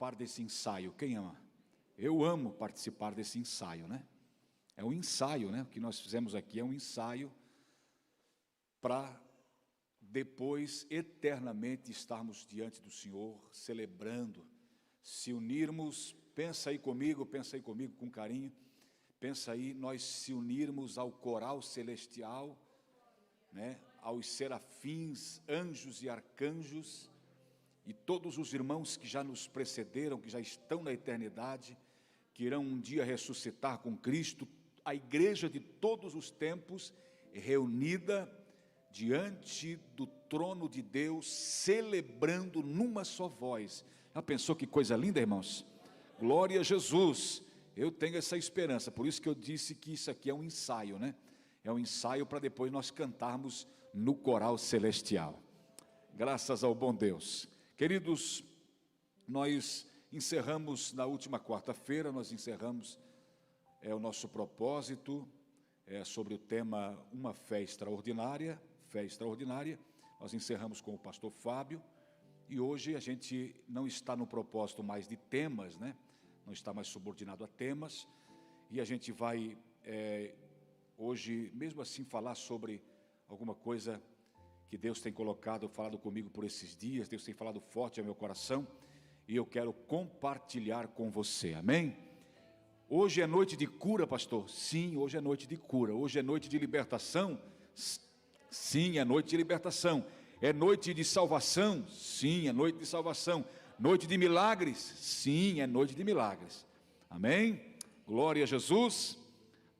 participar desse ensaio. Quem ama? Eu amo participar desse ensaio, né? É um ensaio, né? O que nós fizemos aqui é um ensaio para depois, eternamente, estarmos diante do Senhor, celebrando, se unirmos. Pensa aí comigo com carinho. Pensa aí, nós se unirmos ao coral celestial, né? Aos serafins, anjos e arcanjos, e todos os irmãos que já nos precederam, que já estão na eternidade, que irão um dia ressuscitar com Cristo, a igreja de todos os tempos, reunida diante do trono de Deus, celebrando numa só voz. Já pensou que coisa linda, irmãos? Glória a Jesus. Eu tenho essa esperança, por isso que eu disse que isso aqui é um ensaio, né? É um ensaio para depois nós cantarmos no coral celestial. Graças ao bom Deus. Queridos, nós encerramos na última quarta-feira, nós encerramos o nosso propósito sobre o tema Uma Fé Extraordinária, nós encerramos com o pastor Fábio, e hoje a gente não está no propósito mais de temas, né? Não está mais subordinado a temas, e a gente vai hoje, mesmo assim, falar sobre alguma coisa que Deus tem falado comigo por esses dias. Deus tem falado forte ao meu coração, e eu quero compartilhar com você, amém? Hoje é noite de cura, pastor? Sim, hoje é noite de cura. Hoje é noite de libertação? Sim, é noite de libertação. É noite de salvação? Sim, é noite de salvação. Noite de milagres? Sim, é noite de milagres. Amém? Glória a Jesus.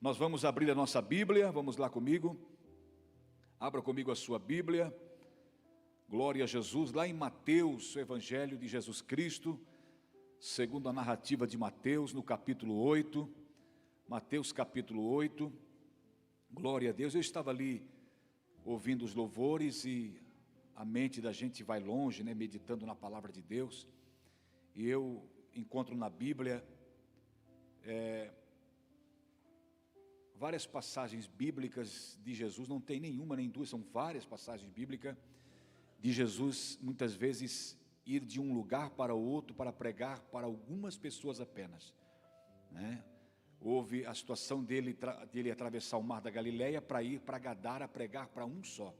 Nós vamos abrir a nossa Bíblia, vamos lá comigo. Abra comigo a sua Bíblia. Glória a Jesus. Lá em Mateus, o Evangelho de Jesus Cristo, segundo a narrativa de Mateus, no capítulo 8. Mateus capítulo 8. Glória a Deus. Eu estava ali ouvindo os louvores e a mente da gente vai longe, né, meditando na palavra de Deus, e eu encontro na Bíblia várias passagens bíblicas de Jesus. Não tem nenhuma nem duas, são várias passagens bíblicas de Jesus, muitas vezes ir de um lugar para o outro para pregar para algumas pessoas apenas, né? Houve a situação dele atravessar o mar da Galileia para ir para Gadara pregar para um só.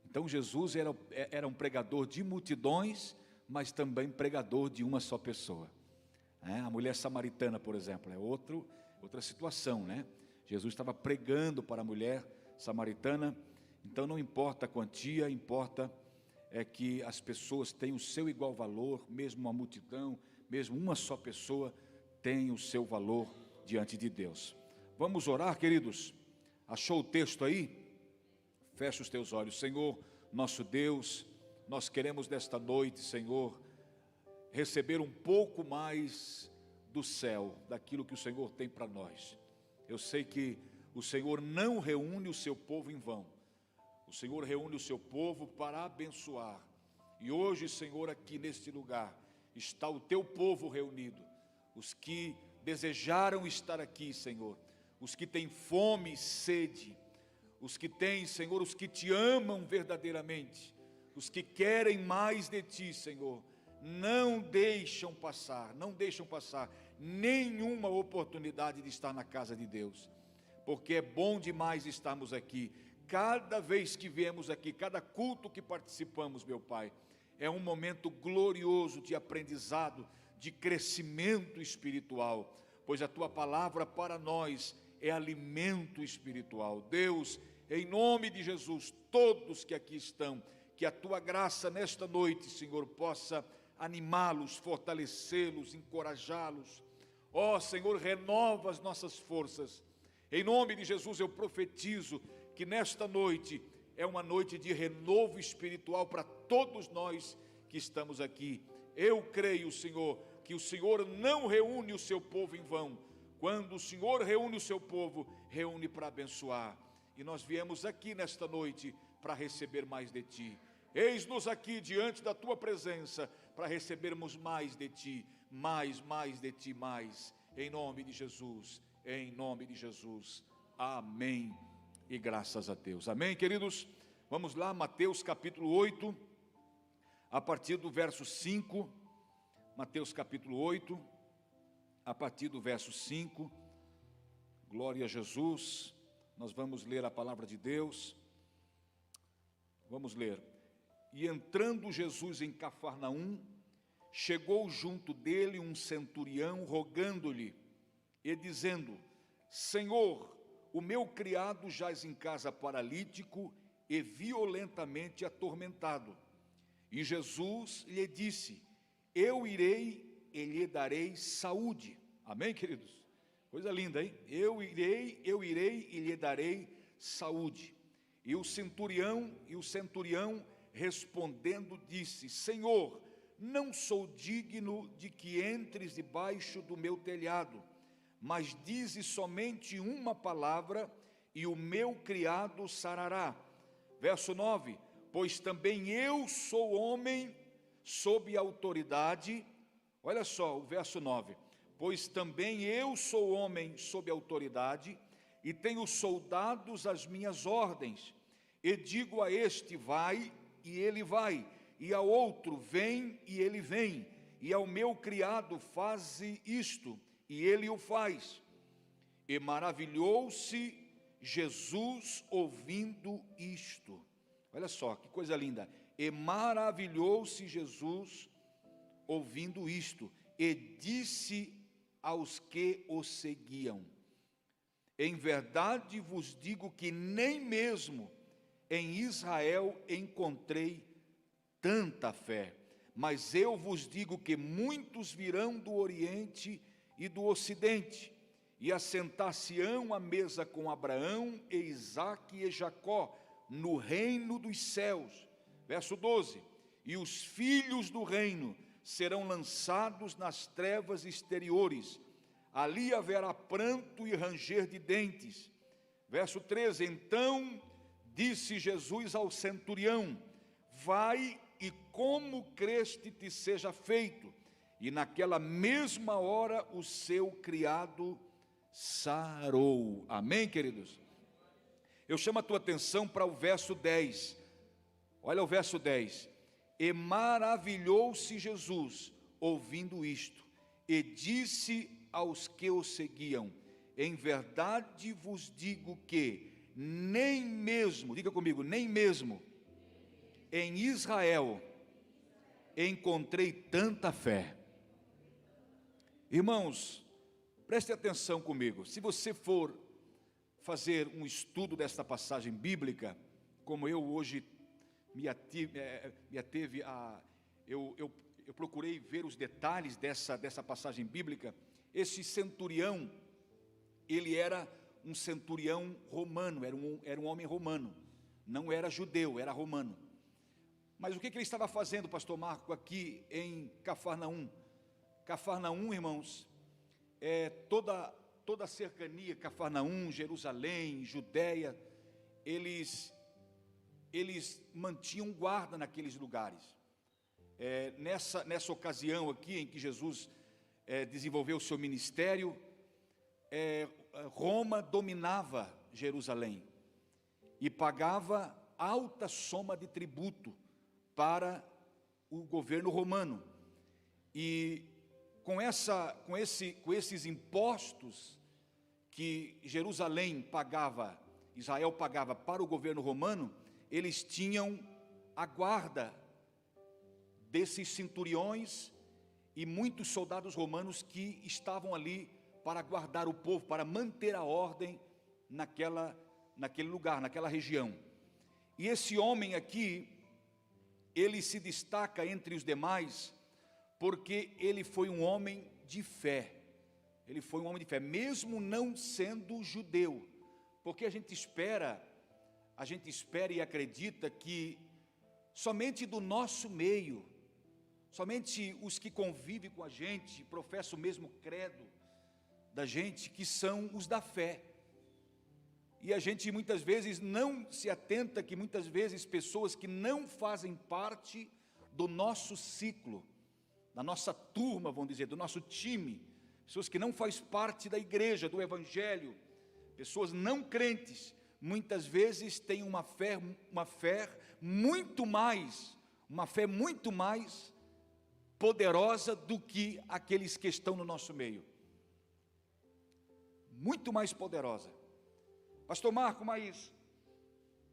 Então Jesus era um pregador de multidões, mas também pregador de uma só pessoa, né? A mulher samaritana, por exemplo, é outra situação, né? Jesus estava pregando para a mulher samaritana. Então não importa a quantia, importa que as pessoas tenham o seu igual valor, mesmo uma multidão, mesmo uma só pessoa tem o seu valor diante de Deus. Vamos orar, queridos? Achou o texto aí? Fecha os teus olhos. Senhor, nosso Deus, nós queremos nesta noite, Senhor, receber um pouco mais do céu, daquilo que o Senhor tem para nós. Eu sei que o Senhor não reúne o seu povo em vão. O Senhor reúne o seu povo para abençoar. E hoje, Senhor, aqui neste lugar, está o teu povo reunido. Os que desejaram estar aqui, Senhor. Os que têm fome e sede. Os que têm, Senhor, os que te amam verdadeiramente. Os que querem mais de ti, Senhor. Não deixam passar nenhuma oportunidade de estar na casa de Deus. Porque é bom demais estarmos aqui. Cada vez que viemos aqui, cada culto que participamos, meu Pai, é um momento glorioso de aprendizado, de crescimento espiritual, pois a Tua palavra para nós é alimento espiritual. Deus, em nome de Jesus, todos que aqui estão, que a Tua graça nesta noite, Senhor, possa animá-los, fortalecê-los, encorajá-los. Ó Senhor, renova as nossas forças. Em nome de Jesus eu profetizo que nesta noite é uma noite de renovo espiritual para todos nós que estamos aqui. Eu creio, Senhor, que o Senhor não reúne o seu povo em vão. Quando o Senhor reúne o seu povo, reúne para abençoar. E nós viemos aqui nesta noite para receber mais de Ti. Eis-nos aqui diante da Tua presença para recebermos mais de Ti, mais de Ti, mais. Em nome de Jesus, em nome de Jesus. Amém. E graças a Deus. Amém, queridos? Vamos lá, Mateus capítulo 8, a partir do verso 5. Mateus capítulo 8, a partir do verso 5, glória a Jesus, nós vamos ler a palavra de Deus, vamos ler. E entrando Jesus em Cafarnaum, chegou junto dele um centurião, rogando-lhe, e dizendo, Senhor, o meu criado jaz em casa paralítico e violentamente atormentado. E Jesus lhe disse, eu irei e lhe darei saúde. Amém, queridos? Coisa linda, hein? Eu irei e lhe darei saúde. E o centurião respondendo disse, Senhor, não sou digno de que entres debaixo do meu telhado, mas dize somente uma palavra e o meu criado sarará. Verso 9, pois também eu sou homem sob autoridade, olha só o verso 9, pois também eu sou homem sob autoridade, e tenho soldados às minhas ordens, e digo a este, vai, e ele vai, e ao outro, vem, e ele vem, e ao meu criado, faze isto, e ele o faz. E maravilhou-se Jesus ouvindo isto. Olha só, que coisa linda. E maravilhou-se Jesus ouvindo isto, e disse aos que o seguiam, em verdade vos digo que nem mesmo em Israel encontrei tanta fé, mas eu vos digo que muitos virão do Oriente e do Ocidente, e assentar-se-ão à mesa com Abraão, e Isaque e Jacó, no reino dos céus. Verso 12, e os filhos do reino serão lançados nas trevas exteriores, ali haverá pranto e ranger de dentes. Verso 13, então disse Jesus ao centurião, vai e como creste te seja feito. E naquela mesma hora o seu criado sarou. Amém, queridos? Eu chamo a tua atenção para o verso 10. Olha o verso 10. E maravilhou-se Jesus ouvindo isto, e disse aos que o seguiam, em verdade vos digo que nem mesmo, diga comigo, nem mesmo em Israel encontrei tanta fé. Irmãos, preste atenção comigo. Se você for fazer um estudo desta passagem bíblica, como eu hoje eu procurei ver os detalhes dessa passagem bíblica. Esse centurião, ele era um centurião romano, era um homem romano, não era judeu, era romano. Mas o que ele estava fazendo, pastor Marco, aqui em Cafarnaum? Cafarnaum, irmãos, toda a cercania, Cafarnaum, Jerusalém, Judéia, eles mantinham guarda naqueles lugares. Nessa ocasião aqui em que Jesus desenvolveu o seu ministério, Roma dominava Jerusalém e pagava alta soma de tributo para o governo romano. E com esses impostos que Jerusalém pagava, Israel pagava para o governo romano, eles tinham a guarda desses centuriões e muitos soldados romanos que estavam ali para guardar o povo, para manter a ordem naquele lugar, naquela região. E esse homem aqui, ele se destaca entre os demais, porque ele foi um homem de fé. Ele foi um homem de fé, mesmo não sendo judeu, porque a gente espera e acredita que somente do nosso meio, somente os que convivem com a gente, professam o mesmo credo da gente, que são os da fé. E a gente muitas vezes não se atenta que muitas vezes pessoas que não fazem parte do nosso ciclo, da nossa turma, vamos dizer, do nosso time, pessoas que não fazem parte da igreja, do evangelho, pessoas não crentes, muitas vezes têm uma fé muito mais poderosa do que aqueles que estão no nosso meio. Muito mais poderosa. Pastor Marco, mas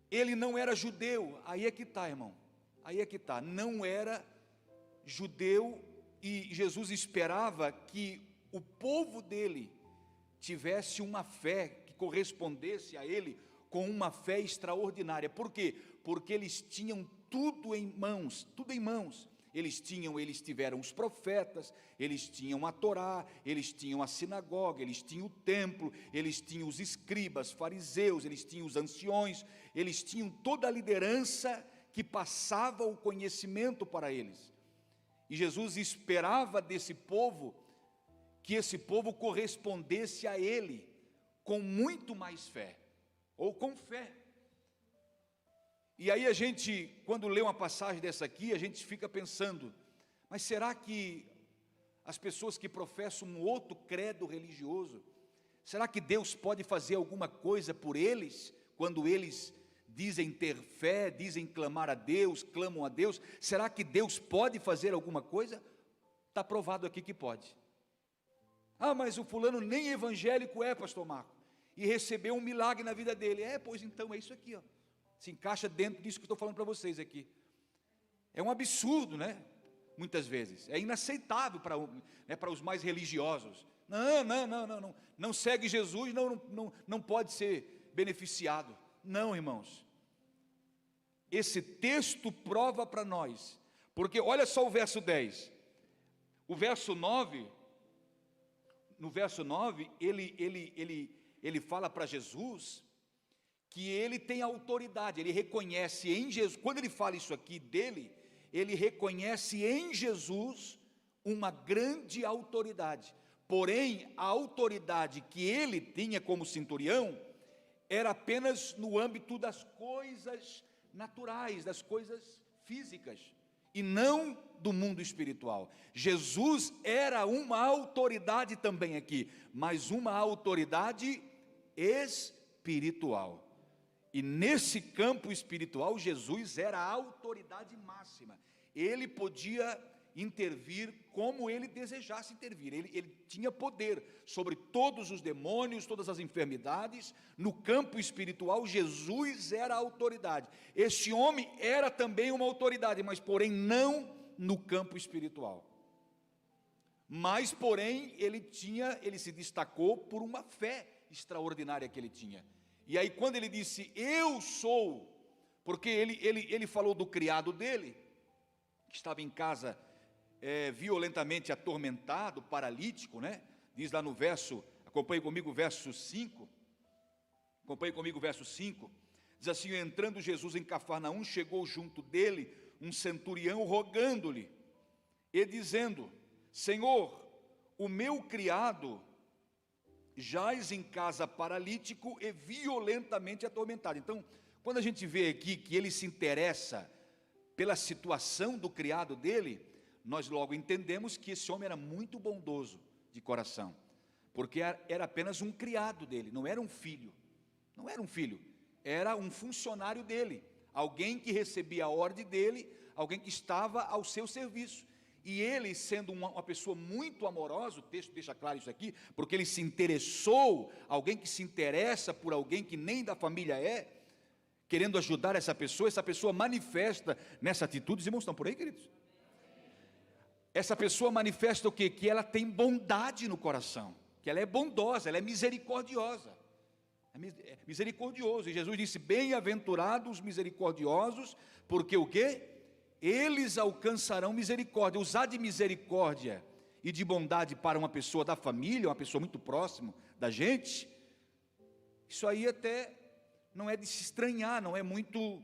ele não era judeu. Aí é que está, irmão. Aí é que está. Não era judeu e Jesus esperava que o povo dele tivesse uma fé que correspondesse a ele com uma fé extraordinária. Por quê? Porque eles tinham tudo em mãos, tudo em mãos. Eles tiveram os profetas, eles tinham a Torá, eles tinham a sinagoga, eles tinham o templo, eles tinham os escribas, fariseus, eles tinham os anciões, eles tinham toda a liderança que passava o conhecimento para eles. E Jesus esperava desse povo, que esse povo correspondesse a ele, com muito mais fé, ou com fé. E aí a gente, quando lê uma passagem dessa aqui, a gente fica pensando, mas será que as pessoas que professam um outro credo religioso, será que Deus pode fazer alguma coisa por eles, quando eles dizem ter fé, dizem clamar a Deus, clamam a Deus? Será que Deus pode fazer alguma coisa? Está provado aqui que pode. Ah, mas o fulano nem evangélico é, pastor Marco, e recebeu um milagre na vida dele. Pois então é isso aqui, ó. Se encaixa dentro disso que eu estou falando para vocês aqui. É um absurdo, né? Muitas vezes. É inaceitável para os mais religiosos. Não segue Jesus, não pode ser beneficiado. Não, irmãos. Esse texto prova para nós. Porque olha só o verso 10. O verso 9, no verso 9, ele fala para Jesus que ele tem autoridade, ele reconhece em Jesus, quando ele fala isso aqui dele, ele reconhece em Jesus uma grande autoridade. Porém, a autoridade que ele tinha como centurião era apenas no âmbito das coisas naturais, das coisas físicas, e não do mundo espiritual. Jesus era uma autoridade também aqui, mas uma autoridade espiritual. E nesse campo espiritual, Jesus era a autoridade máxima. Ele podia intervir como ele desejasse intervir. Ele tinha poder sobre todos os demônios, todas as enfermidades. No campo espiritual, Jesus era a autoridade. Este homem era também uma autoridade, mas porém não no campo espiritual. Mas porém ele se destacou por uma fé extraordinária que ele tinha. E aí quando ele disse, eu sou, porque ele falou do criado dele, que estava em casa violentamente atormentado, paralítico, né? Diz lá no verso, acompanhe comigo o verso 5, diz assim, entrando Jesus em Cafarnaum, chegou junto dele um centurião rogando-lhe, e dizendo, Senhor, o meu criado jaz em casa paralítico e violentamente atormentado. Então, quando a gente vê aqui que ele se interessa pela situação do criado dele, nós logo entendemos que esse homem era muito bondoso de coração, porque era apenas um criado dele, não era um filho, era um funcionário dele, alguém que recebia a ordem dele, alguém que estava ao seu serviço. E ele, sendo uma pessoa muito amorosa, o texto deixa claro isso aqui, porque ele se interessou, alguém que se interessa por alguém que nem da família é, querendo ajudar essa pessoa manifesta nessa atitude. Os irmãos estão por aí, queridos? Essa pessoa manifesta o quê? Que ela tem bondade no coração, que ela é bondosa, ela é misericordiosa. É misericordioso. E Jesus disse, bem-aventurados os misericordiosos, porque o quê? Eles alcançarão misericórdia. Usar de misericórdia e de bondade para uma pessoa da família, uma pessoa muito próxima da gente, isso aí até não é de se estranhar, não é muito.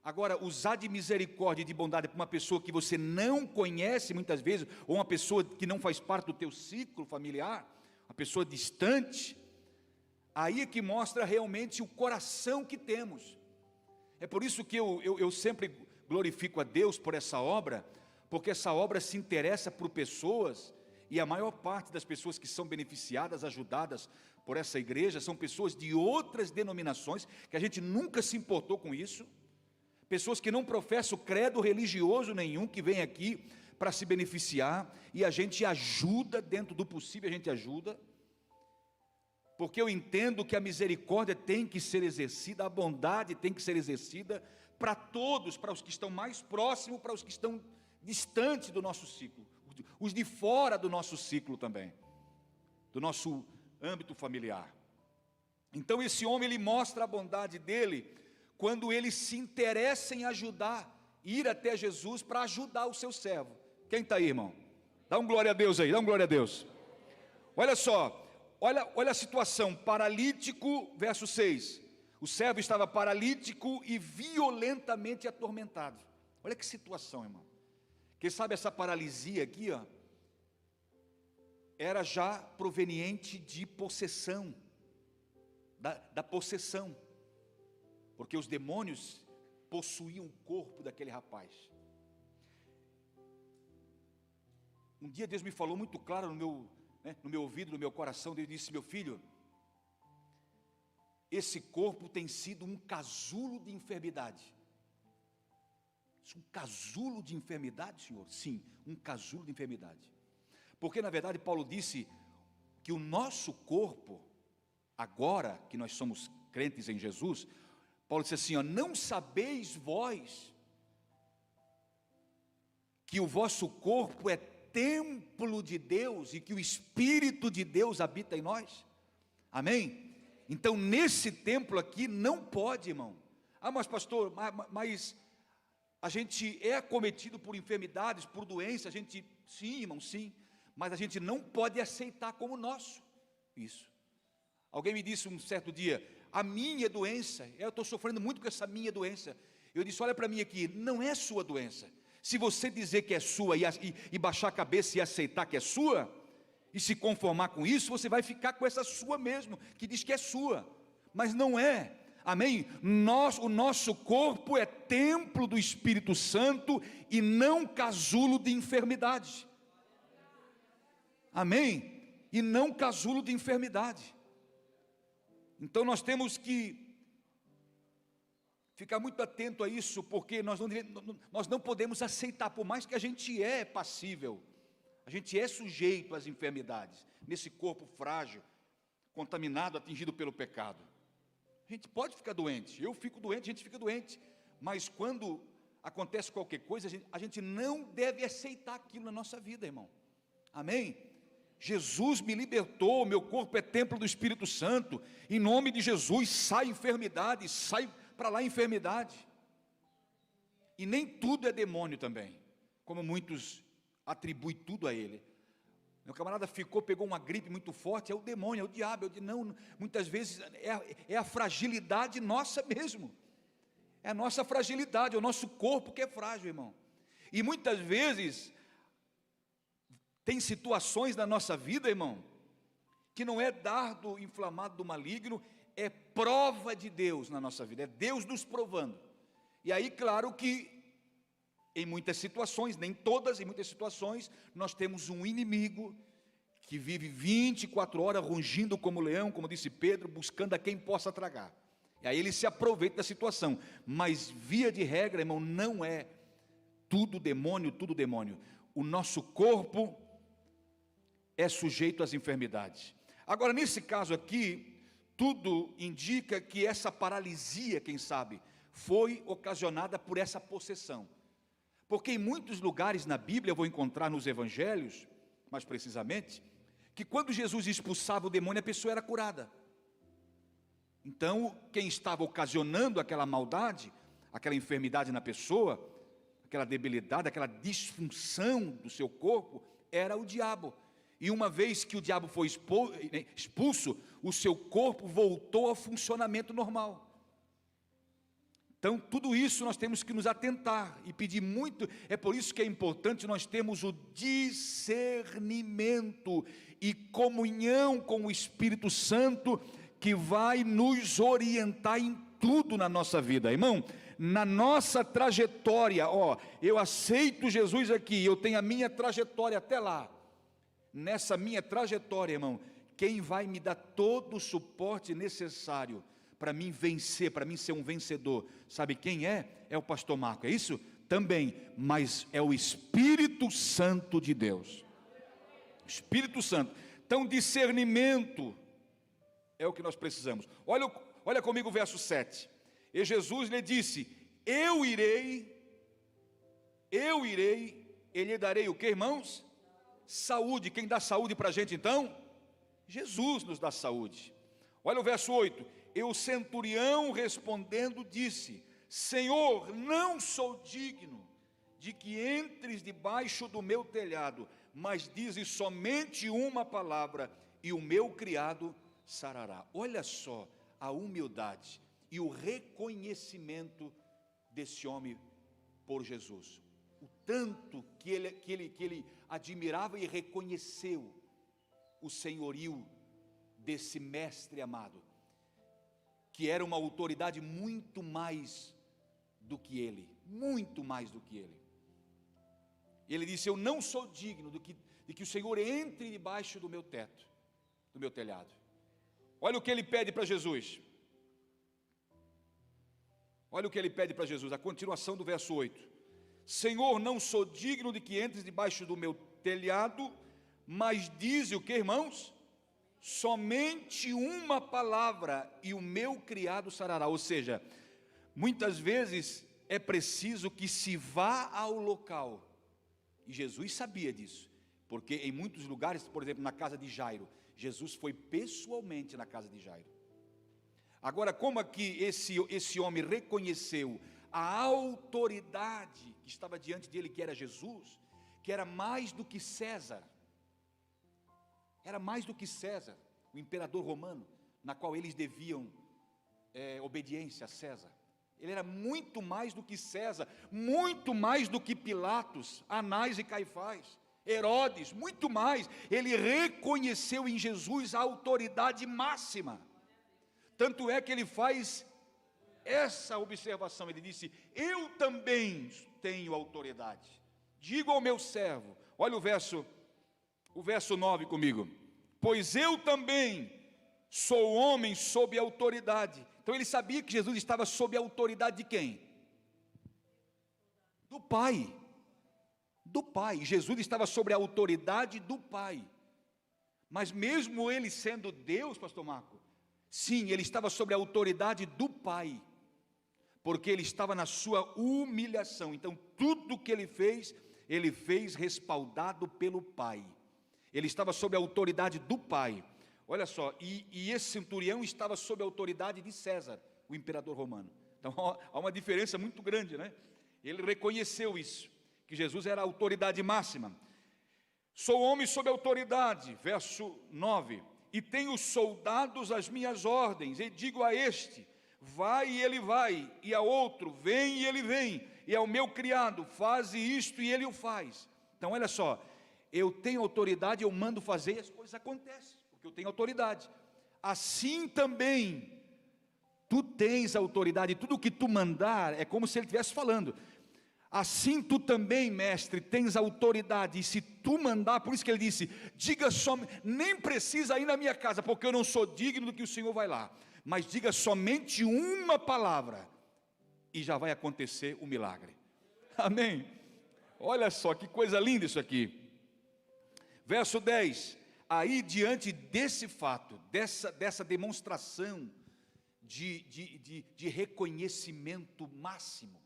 Agora, usar de misericórdia e de bondade para uma pessoa que você não conhece muitas vezes, ou uma pessoa que não faz parte do teu ciclo familiar, uma pessoa distante, aí é que mostra realmente o coração que temos. É por isso que eu sempre glorifico a Deus por essa obra, porque essa obra se interessa por pessoas, e a maior parte das pessoas que são beneficiadas, ajudadas por essa igreja, são pessoas de outras denominações, que a gente nunca se importou com isso, pessoas que não professam credo religioso nenhum, que vêm aqui para se beneficiar, e a gente ajuda, dentro do possível a gente ajuda, porque eu entendo que a misericórdia tem que ser exercida, a bondade tem que ser exercida para todos, para os que estão mais próximos, para os que estão distantes do nosso ciclo, os de fora do nosso ciclo também, do nosso âmbito familiar. Então esse homem, ele mostra a bondade dele, quando ele se interessa em ajudar, ir até Jesus para ajudar o seu servo. Quem está aí, irmão? Dá um glória a Deus aí, dá um glória a Deus. Olha só, olha a situação, paralítico, verso 6. O servo estava paralítico e violentamente atormentado. Olha que situação, irmão. Quem sabe essa paralisia aqui, ó, era já proveniente de possessão, da possessão, porque os demônios possuíam o corpo daquele rapaz. Um dia Deus me falou muito claro no meu ouvido, no meu coração. Deus disse: meu filho, esse corpo tem sido um casulo de enfermidade. Um casulo de enfermidade, Senhor? Sim, um casulo de enfermidade. Porque na verdade Paulo disse que o nosso corpo, agora que nós somos crentes em Jesus, Paulo disse assim, ó: não sabeis vós que o vosso corpo é templo de Deus e que o Espírito de Deus habita em nós? Amém? Então nesse templo aqui não pode, irmão. Ah, mas pastor, mas a gente é acometido por enfermidades, por doenças, sim, irmão, sim, mas a gente não pode aceitar como nosso isso. Alguém me disse um certo dia: a minha doença, eu estou sofrendo muito com essa minha doença. Eu disse: olha para mim aqui, não é sua doença. Se você dizer que é sua e baixar a cabeça e aceitar que é sua, e se conformar com isso, você vai ficar com essa sua mesmo, que diz que é sua, mas não é. Amém? O nosso corpo é templo do Espírito Santo e não casulo de enfermidade. Amém? E não casulo de enfermidade. Então nós temos que ficar muito atento a isso, porque nós não podemos aceitar, por mais que a gente é passível, a gente é sujeito às enfermidades, nesse corpo frágil, contaminado, atingido pelo pecado. A gente pode ficar doente, eu fico doente, a gente fica doente, mas quando acontece qualquer coisa, a gente não deve aceitar aquilo na nossa vida, irmão. Amém? Jesus me libertou, meu corpo é templo do Espírito Santo, em nome de Jesus, sai enfermidade, sai para lá enfermidade. E nem tudo é demônio também, como muitos atribuem tudo a ele. Meu camarada pegou uma gripe muito forte, é o demônio, é o diabo. Eu digo, não, muitas vezes é a fragilidade nossa mesmo, é a nossa fragilidade, é o nosso corpo que é frágil, irmão. E muitas vezes tem situações na nossa vida, irmão, que não é dardo inflamado do maligno, é prova de Deus na nossa vida, é Deus nos provando. E aí, claro que em muitas situações, nem todas, em muitas situações, nós temos um inimigo que vive 24 horas rugindo como leão, como disse Pedro, buscando a quem possa tragar. E aí ele se aproveita da situação, mas via de regra, irmão, não é tudo demônio, tudo demônio. O nosso corpo é sujeito às enfermidades. Agora, nesse caso aqui, tudo indica que essa paralisia, quem sabe, foi ocasionada por essa possessão. Porque em muitos lugares na Bíblia, eu vou encontrar nos evangelhos, mais precisamente, que quando Jesus expulsava o demônio, a pessoa era curada. Então, quem estava ocasionando aquela maldade, aquela enfermidade na pessoa, aquela debilidade, aquela disfunção do seu corpo, era o diabo. E uma vez que o diabo foi expulso, o seu corpo voltou ao funcionamento normal. Então, tudo isso nós temos que nos atentar e pedir muito. É por isso que é importante nós termos o discernimento e comunhão com o Espírito Santo, que vai nos orientar em tudo na nossa vida, irmão. Na nossa trajetória, eu aceito Jesus aqui, eu tenho a minha trajetória até lá. Nessa minha trajetória, irmão, quem vai me dar todo o suporte necessário para mim vencer, para mim ser um vencedor, sabe quem é? É o pastor Marco, é isso? também, mas é o Espírito Santo de Deus. Espírito Santo. Então, discernimento é o que nós precisamos. Olha comigo o verso 7. E Jesus lhe disse: eu irei, e lhe darei o que, irmãos? Saúde. Quem dá saúde para a gente então? Jesus nos dá saúde. Olha o verso 8. E o centurião respondendo disse: Senhor, não sou digno de que entres debaixo do meu telhado, mas dizes somente uma palavra e o meu criado sarará. Olha só a humildade e o reconhecimento desse homem por Jesus. O tanto que ele admirava e reconheceu o senhorio desse mestre amado, que era uma autoridade muito mais do que ele, muito mais do que ele. Ele disse: eu não sou digno de que o Senhor entre debaixo do meu teto, do meu telhado. Olha o que ele pede para Jesus. Olha o que ele pede para Jesus, a continuação do verso 8. Senhor, não sou digno de que entres debaixo do meu telhado, mas dize o que, irmãos? Somente uma palavra e o meu criado sarará. Ou seja, muitas vezes é preciso que se vá ao local. E Jesus sabia disso, porque em muitos lugares, por exemplo, na casa de Jairo, Jesus foi pessoalmente na casa de Jairo. Agora, como aqui esse homem reconheceu a autoridade que estava diante dele, que era Jesus, que era mais do que César, era mais do que César, o imperador romano, na qual eles deviam obediência a César. Ele era muito mais do que César, muito mais do que Pilatos, Anás e Caifás, Herodes, muito mais. Ele reconheceu em Jesus a autoridade máxima. Tanto é que ele faz essa observação, ele disse: eu também tenho autoridade. Digo ao meu servo, olha o verso 9 comigo. Pois eu também sou homem sob autoridade. Então ele sabia que Jesus estava sob a autoridade de quem? Do Pai. Do Pai. Jesus estava sobre a autoridade do Pai. Mas mesmo ele sendo Deus, pastor Marco, sim, ele estava sobre a autoridade do Pai, porque ele estava na sua humilhação. Então tudo que ele fez respaldado pelo Pai. Ele estava sob a autoridade do Pai. Olha só, e esse centurião estava sob a autoridade de César, o imperador romano. Então há uma diferença muito grande, né? Ele reconheceu isso, que Jesus era a autoridade máxima. Sou homem sob autoridade, verso 9, e tenho soldados às minhas ordens, e digo a este: vai e ele vai, e a outro: vem e ele vem, e ao meu criado: faze isto e ele o faz. Então olha só, eu tenho autoridade, eu mando fazer e as coisas acontecem, porque eu tenho autoridade. Assim também tu tens autoridade, tudo que tu mandar é como se ele estivesse falando. Assim tu também, mestre, tens autoridade, e se tu mandar, por isso que ele disse: diga só, nem precisa ir na minha casa, porque eu não sou digno do que o Senhor vai lá, mas diga somente uma palavra, e já vai acontecer o milagre. Amém? Olha só que coisa linda isso aqui. Verso 10, aí diante desse fato, dessa demonstração de reconhecimento máximo,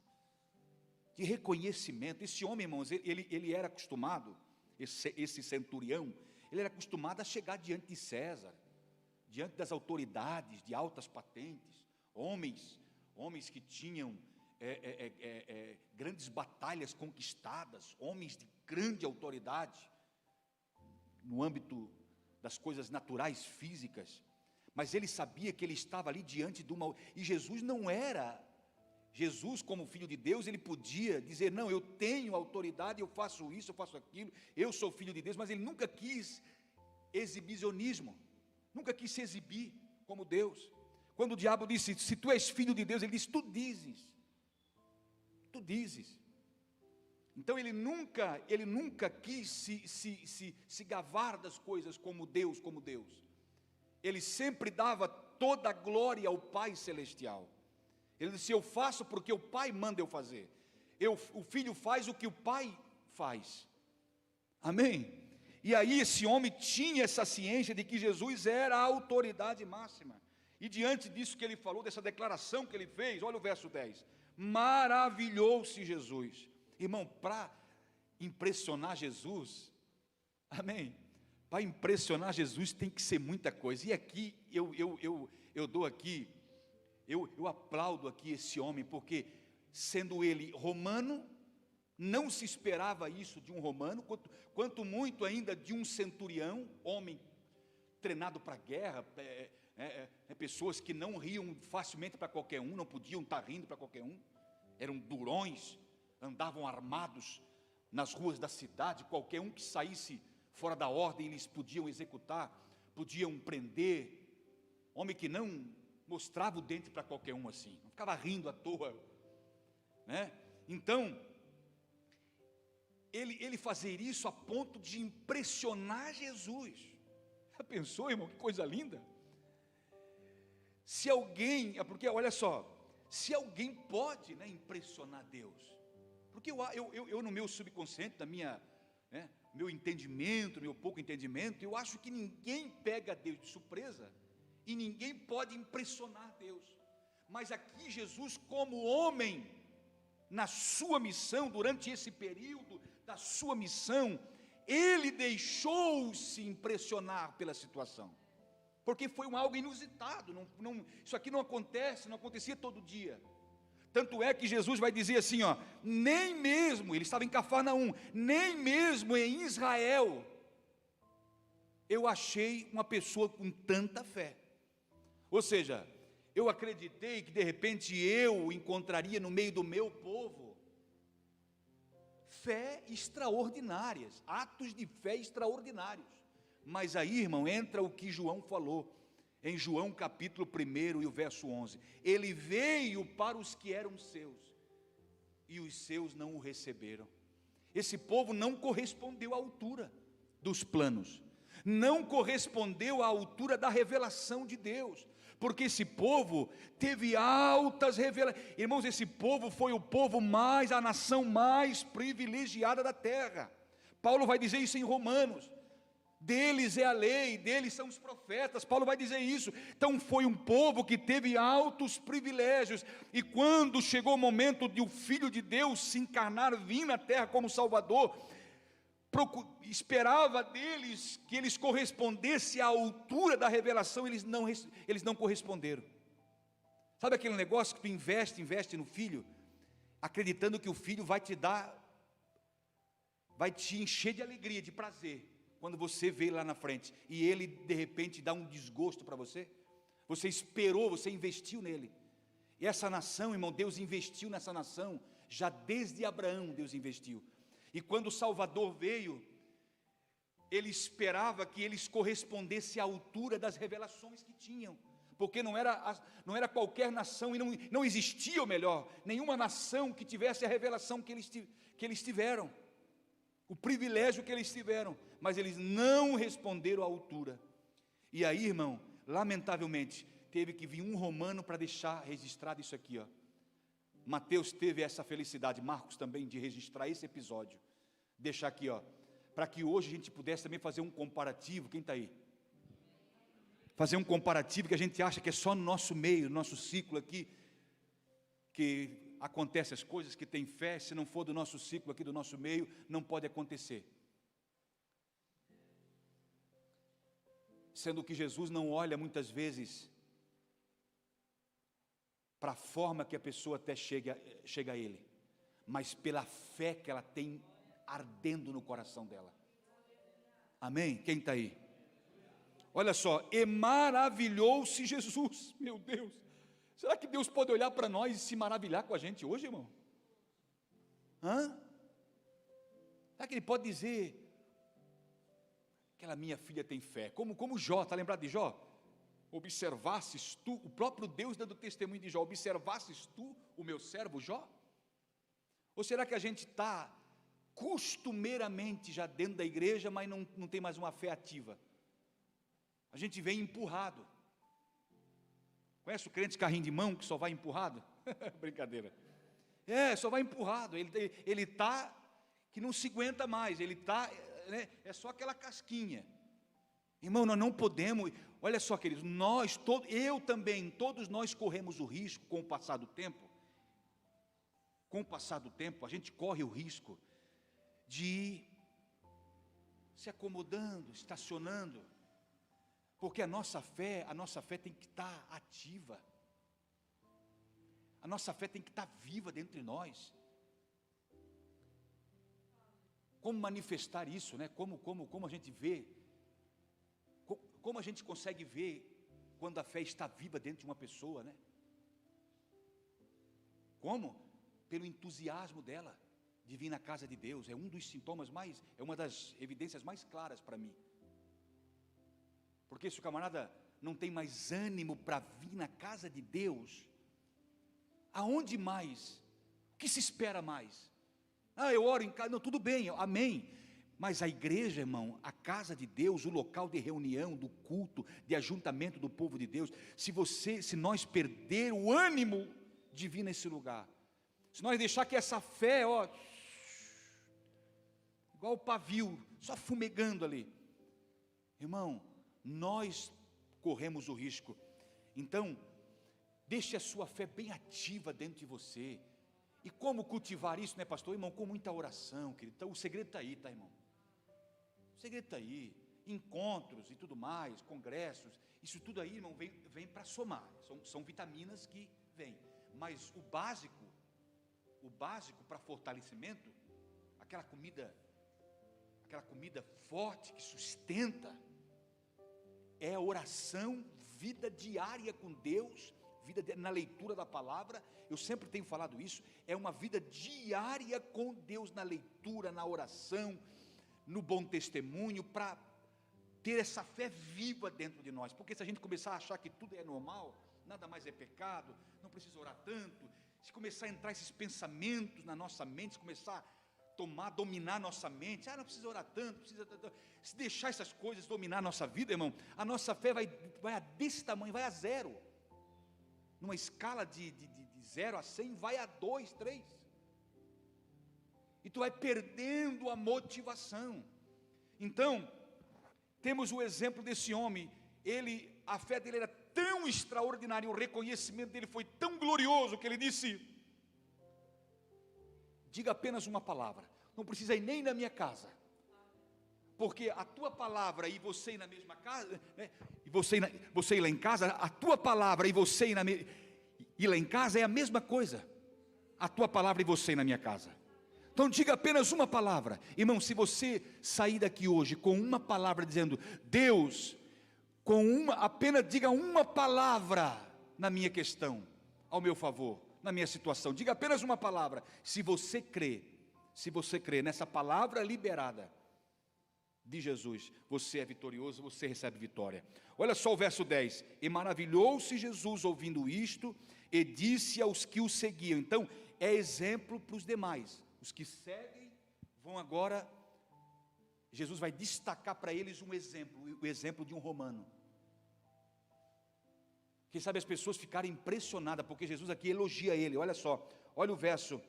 de reconhecimento, esse homem, irmãos, ele era acostumado, esse centurião, ele era acostumado a chegar diante de César, diante das autoridades de altas patentes, homens que tinham grandes batalhas conquistadas, homens de grande autoridade, no âmbito das coisas naturais, físicas, mas ele sabia que ele estava ali diante de uma, e Jesus não era, Jesus como filho de Deus, ele podia dizer: não, eu tenho autoridade, eu faço isso, eu faço aquilo, eu sou filho de Deus, mas ele nunca quis exibicionismo, nunca quis se exibir como Deus. Quando o diabo disse: se tu és filho de Deus, ele disse: tu dizes. Então ele nunca quis se gavar das coisas como Deus. Ele sempre dava toda a glória ao Pai Celestial. Ele disse: eu faço porque o Pai manda eu fazer. o filho faz o que o pai faz. Amém? E aí esse homem tinha essa ciência de que Jesus era a autoridade máxima. E diante disso que ele falou, dessa declaração que ele fez, olha o verso 10. Maravilhou-se Jesus. Irmão, para impressionar Jesus, amém? Para impressionar Jesus tem que ser muita coisa. E aqui, eu dou aqui, eu aplaudo aqui esse homem, porque sendo ele romano, não se esperava isso de um romano, quanto muito ainda de um centurião, homem treinado para a guerra, pessoas que não riam facilmente para qualquer um, não podiam estar rindo para qualquer um, eram durões, andavam armados nas ruas da cidade, qualquer um que saísse fora da ordem, eles podiam executar, podiam prender, homem que não mostrava o dente para qualquer um assim, não ficava rindo à toa, né? Então, ele fazer isso a ponto de impressionar Jesus. Já pensou, irmão, que coisa linda? Se alguém, porque olha só, se alguém pode, né, impressionar Deus, porque eu no meu subconsciente, na minha, meu entendimento, meu pouco entendimento, eu acho que ninguém pega Deus de surpresa, e ninguém pode impressionar Deus, mas aqui Jesus como homem, na sua missão, durante esse período da sua missão, ele deixou-se impressionar pela situação, porque foi algo inusitado, isso aqui não acontecia todo dia. Tanto é que Jesus vai dizer assim, ó, nem mesmo, ele estava em Cafarnaum, nem mesmo em Israel, eu achei uma pessoa com tanta fé. Ou seja, eu acreditei que de repente eu encontraria no meio do meu povo fé extraordinárias, atos de fé extraordinários. Mas aí, irmão, entra o que João falou, em João capítulo 1 e o verso 11. Ele veio para os que eram seus, e os seus não o receberam. Esse povo não correspondeu à altura dos planos, não correspondeu à altura da revelação de Deus, porque esse povo teve altas revelações. Irmãos, esse povo foi o povo mais, a nação mais privilegiada da terra. Paulo vai dizer isso em Romanos. Deles é a lei, deles são os profetas. Paulo vai dizer isso. Então foi um povo que teve altos privilégios. E quando chegou o momento de o Filho de Deus se encarnar, vir na terra como Salvador, esperava deles que eles correspondessem à altura da revelação, eles não corresponderam. Sabe aquele negócio que tu investe no filho, acreditando que o filho vai te encher de alegria, de prazer, quando você vê lá na frente, e ele de repente dá um desgosto para você? Você esperou, você investiu nele. E essa nação, irmão, Deus investiu nessa nação, já desde Abraão Deus investiu. E quando o Salvador veio, ele esperava que eles correspondessem à altura das revelações que tinham, porque não era qualquer nação, e não existia, ou melhor, nenhuma nação que tivesse a revelação que eles tiveram, o privilégio que eles tiveram, mas eles não responderam à altura. E aí, irmão, lamentavelmente, teve que vir um romano para deixar registrado isso aqui, ó. Mateus teve essa felicidade, Marcos também, de registrar esse episódio, deixar aqui, ó, para que hoje a gente pudesse também fazer um comparativo. Quem está aí? Fazer um comparativo que a gente acha que é só no nosso meio, no nosso ciclo aqui, que acontecem as coisas, que tem fé. Se não for do nosso ciclo aqui, do nosso meio, não pode acontecer. Sendo que Jesus não olha muitas vezes para a forma que a pessoa até chega a Ele, mas pela fé que ela tem ardendo no coração dela. Amém? Quem está aí? Olha só, e maravilhou-se Jesus. Meu Deus, será que Deus pode olhar para nós e se maravilhar com a gente hoje, irmão? Será que Ele pode dizer, aquela minha filha tem fé, como Jó, está lembrado de Jó? Observasses tu, o próprio Deus dando testemunho de Jó, observasses tu o meu servo Jó? Ou será que a gente está costumeiramente já dentro da igreja, mas não tem mais uma fé ativa? A gente vem empurrado. Conhece o crente carrinho de mão que só vai empurrado? Brincadeira. Só vai empurrado, ele está que não se aguenta mais, ele está, né, é só aquela casquinha. Irmão, nós não podemos, olha só, queridos, eu também, todos nós corremos o risco, com o passar do tempo, a gente corre o risco de ir se acomodando, estacionando, porque a nossa fé tem que estar ativa, a nossa fé tem que estar viva dentro de nós. Como manifestar isso, né? Como a gente vê, como a gente consegue ver quando a fé está viva dentro de uma pessoa, né? Como? Pelo entusiasmo dela de vir na casa de Deus. É um dos sintomas é uma das evidências mais claras para mim. Porque se o camarada não tem mais ânimo para vir na casa de Deus, aonde mais? O que se espera mais? Eu oro em casa, não, tudo bem, amém. Mas a igreja, irmão, a casa de Deus, o local de reunião, do culto, de ajuntamento do povo de Deus, se nós perder o ânimo de vir nesse lugar, se nós deixar que essa fé, igual o pavio, só fumegando ali, irmão, nós corremos o risco. Então, deixe a sua fé bem ativa dentro de você. E como cultivar isso, né, pastor? Irmão, com muita oração, querido. Então, o segredo está aí, tá, irmão? O segredo está aí. Encontros e tudo mais, congressos, isso tudo aí, irmão, vem para somar. São vitaminas que vêm. Mas o básico para fortalecimento, aquela comida forte que sustenta, é a oração, vida diária com Deus, na leitura da palavra. Eu sempre tenho falado isso, é uma vida diária com Deus, na leitura, na oração, no bom testemunho, para ter essa fé viva dentro de nós. Porque se a gente começar a achar que tudo é normal, nada mais é pecado, não precisa orar tanto, se começar a entrar esses pensamentos na nossa mente, se começar a dominar nossa mente, não precisa orar tanto, se deixar essas coisas dominar a nossa vida, irmão, a nossa fé vai desse tamanho, vai a 0, numa escala de 0 a 100, vai a 2, 3, e tu vai perdendo a motivação. Então, temos o exemplo desse homem, a fé dele era tão extraordinária, o reconhecimento dele foi tão glorioso, que ele disse: diga apenas uma palavra, não precisa ir nem na minha casa, porque a tua palavra e você ir na mesma casa, né, e você ir lá em casa, a tua palavra e você ir lá em casa é a mesma coisa, a tua palavra e você ir na minha casa. Então diga apenas uma palavra, irmão. Se você sair daqui hoje com uma palavra dizendo: Deus, apenas diga uma palavra na minha questão, ao meu favor, na minha situação, diga apenas uma palavra. Se você crê nessa palavra liberada de Jesus, você é vitorioso, você recebe vitória. Olha só o verso 10: e maravilhou-se Jesus ouvindo isto, e disse aos que o seguiam. Então é exemplo para os demais, os que seguem vão agora, Jesus vai destacar para eles um exemplo, o exemplo de um romano. Quem sabe as pessoas ficarem impressionadas, porque Jesus aqui elogia ele. Olha só, olha o verso,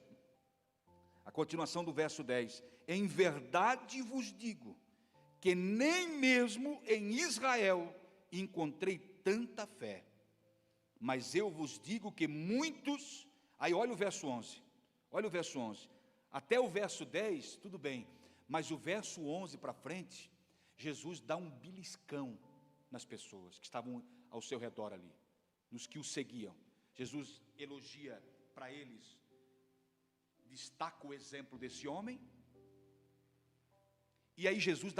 a continuação do verso 10: em verdade vos digo, que nem mesmo em Israel encontrei tanta fé, mas eu vos digo que muitos, aí olha o verso 11, até o verso 10, tudo bem, mas o verso 11 para frente, Jesus dá um beliscão nas pessoas que estavam ao seu redor ali, nos que o seguiam. Jesus elogia para eles, destaca o exemplo desse homem, e aí Jesus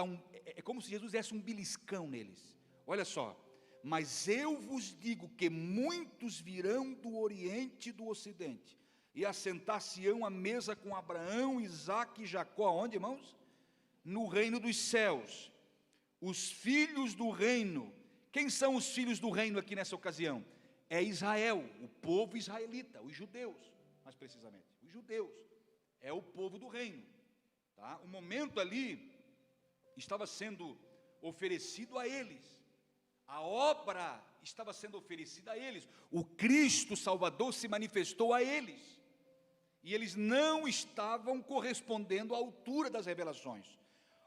é como se Jesus desse um beliscão neles. Olha só: mas eu vos digo que muitos virão do Oriente e do Ocidente, e assentar-se-ão à mesa com Abraão, Isaque e Jacó. Onde, irmãos? No reino dos céus. Os filhos do reino. Quem são os filhos do reino aqui nessa ocasião? É Israel, o povo israelita, os judeus, mais precisamente, os judeus, é o povo do reino, tá? O momento ali estava sendo oferecido a eles, a obra estava sendo oferecida a eles, o Cristo Salvador se manifestou a eles, e eles não estavam correspondendo à altura das revelações.